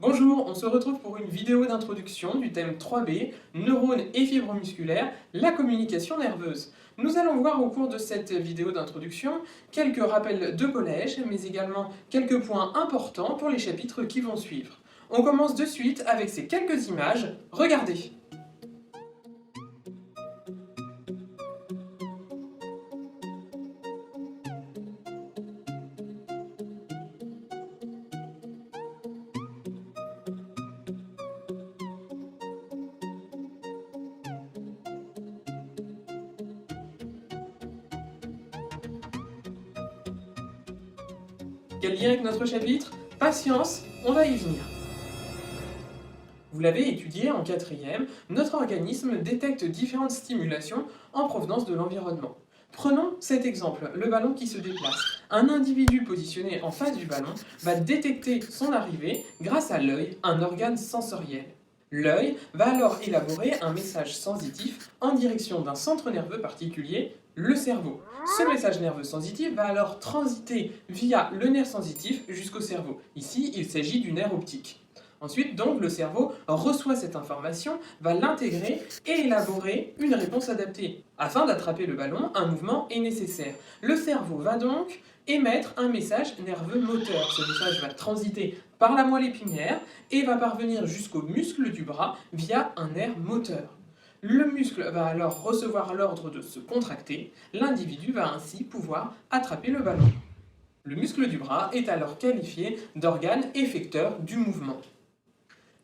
Bonjour, on se retrouve pour une vidéo d'introduction du thème 3B, neurones et fibres musculaires, la communication nerveuse. Nous allons voir au cours de cette vidéo d'introduction quelques rappels de collège, mais également quelques points importants pour les chapitres qui vont suivre. On commence de suite avec ces quelques images, regardez. Quel lien avec notre chapitre? Patience, on va y venir. Vous l'avez étudié en quatrième, notre organisme détecte différentes stimulations en provenance de l'environnement. Prenons cet exemple, le ballon qui se déplace. Un individu positionné en face du ballon va détecter son arrivée grâce à l'œil, un organe sensoriel. L'œil va alors élaborer un message sensitif en direction d'un centre nerveux particulier, le cerveau. Ce message nerveux sensitif va alors transiter via le nerf sensitif jusqu'au cerveau. Ici, il s'agit du nerf optique. Ensuite, donc, le cerveau reçoit cette information, va l'intégrer et élaborer une réponse adaptée. Afin d'attraper le ballon, un mouvement est nécessaire. Le cerveau va donc émettre un message nerveux moteur. Ce message va transiter par la moelle épinière et va parvenir jusqu'au muscle du bras via un nerf moteur. Le muscle va alors recevoir l'ordre de se contracter. L'individu va ainsi pouvoir attraper le ballon. Le muscle du bras est alors qualifié d'organe effecteur du mouvement.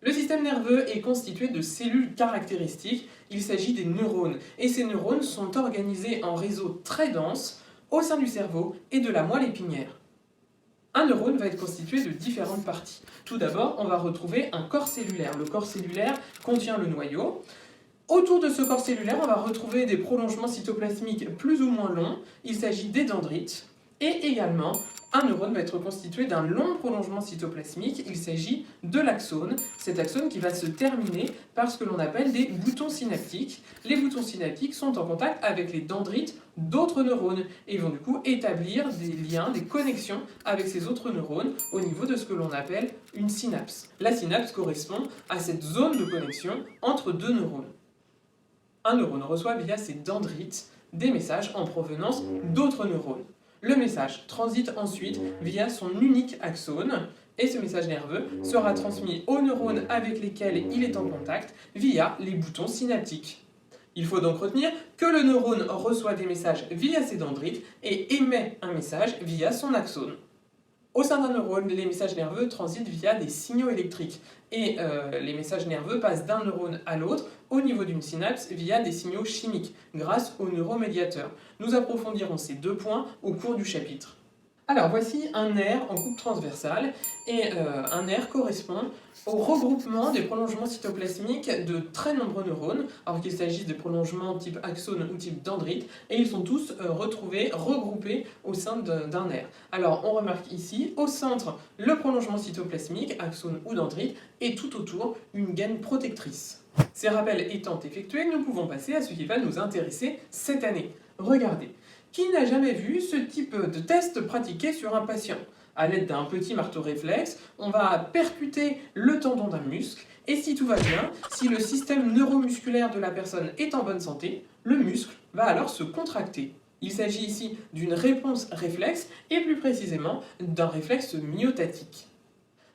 Le système nerveux est constitué de cellules caractéristiques, il s'agit des neurones, et ces neurones sont organisés en réseaux très denses au sein du cerveau et de la moelle épinière. Un neurone va être constitué de différentes parties. Tout d'abord, on va retrouver un corps cellulaire. Le corps cellulaire contient le noyau. Autour de ce corps cellulaire, on va retrouver des prolongements cytoplasmiques plus ou moins longs. Il s'agit des dendrites. Et également, un neurone va être constitué d'un long prolongement cytoplasmique, il s'agit de l'axone, cet axone qui va se terminer par ce que l'on appelle des boutons synaptiques. Les boutons synaptiques sont en contact avec les dendrites d'autres neurones et vont du coup établir des liens, des connexions avec ces autres neurones au niveau de ce que l'on appelle une synapse. La synapse correspond à cette zone de connexion entre deux neurones. Un neurone reçoit via ses dendrites des messages en provenance d'autres neurones. Le message transite ensuite via son unique axone et ce message nerveux sera transmis aux neurones avec lesquels il est en contact via les boutons synaptiques. Il faut donc retenir que le neurone reçoit des messages via ses dendrites et émet un message via son axone. Au sein d'un neurone, les messages nerveux transitent via des signaux électriques et les messages nerveux passent d'un neurone à l'autre au niveau d'une synapse via des signaux chimiques grâce aux neuromédiateurs. Nous approfondirons ces deux points au cours du chapitre. Alors voici un nerf en coupe transversale et un nerf correspond au regroupement des prolongements cytoplasmiques de très nombreux neurones, alors qu'il s'agisse des prolongements type axone ou type dendrite, et ils sont tous regroupés au sein d'un nerf. Alors on remarque ici, au centre, le prolongement cytoplasmique, axone ou dendrite, et tout autour, une gaine protectrice. Ces rappels étant effectués, nous pouvons passer à ce qui va nous intéresser cette année. Regardez. Qui n'a jamais vu ce type de test pratiqué sur un patient? À l'aide d'un petit marteau réflexe, on va percuter le tendon d'un muscle et si tout va bien, si le système neuromusculaire de la personne est en bonne santé, le muscle va alors se contracter. Il s'agit ici d'une réponse réflexe et plus précisément d'un réflexe myotatique.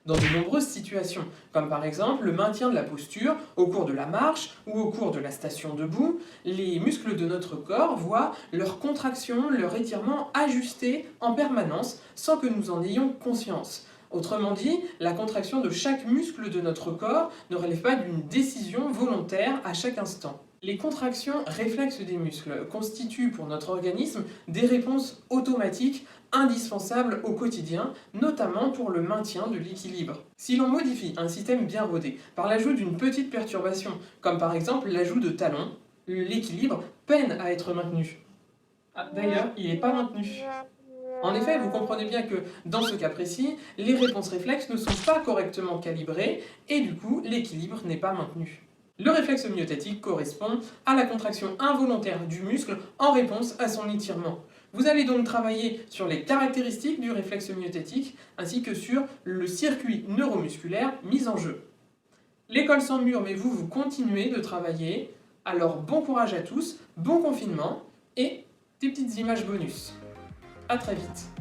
Dans de nombreuses situations, comme par exemple le maintien de la posture au cours de la marche ou au cours de la station debout, les muscles de notre corps voient leur contraction, leur étirement ajustés en permanence sans que nous en ayons conscience. Autrement dit, la contraction de chaque muscle de notre corps ne relève pas d'une décision volontaire à chaque instant. Les contractions réflexes des muscles constituent pour notre organisme des réponses automatiques indispensables au quotidien, notamment pour le maintien de l'équilibre. Si l'on modifie un système bien rodé par l'ajout d'une petite perturbation, comme par exemple l'ajout de talons, l'équilibre peine à être maintenu. D'ailleurs, il n'est pas maintenu. En effet, vous comprenez bien que dans ce cas précis, les réponses réflexes ne sont pas correctement calibrées et du coup, l'équilibre n'est pas maintenu. Le réflexe myotatique correspond à la contraction involontaire du muscle en réponse à son étirement. Vous allez donc travailler sur les caractéristiques du réflexe myothétique ainsi que sur le circuit neuromusculaire mis en jeu. L'école sans mur, mais vous continuez de travailler. Alors bon courage à tous, bon confinement et des petites images bonus. À très vite.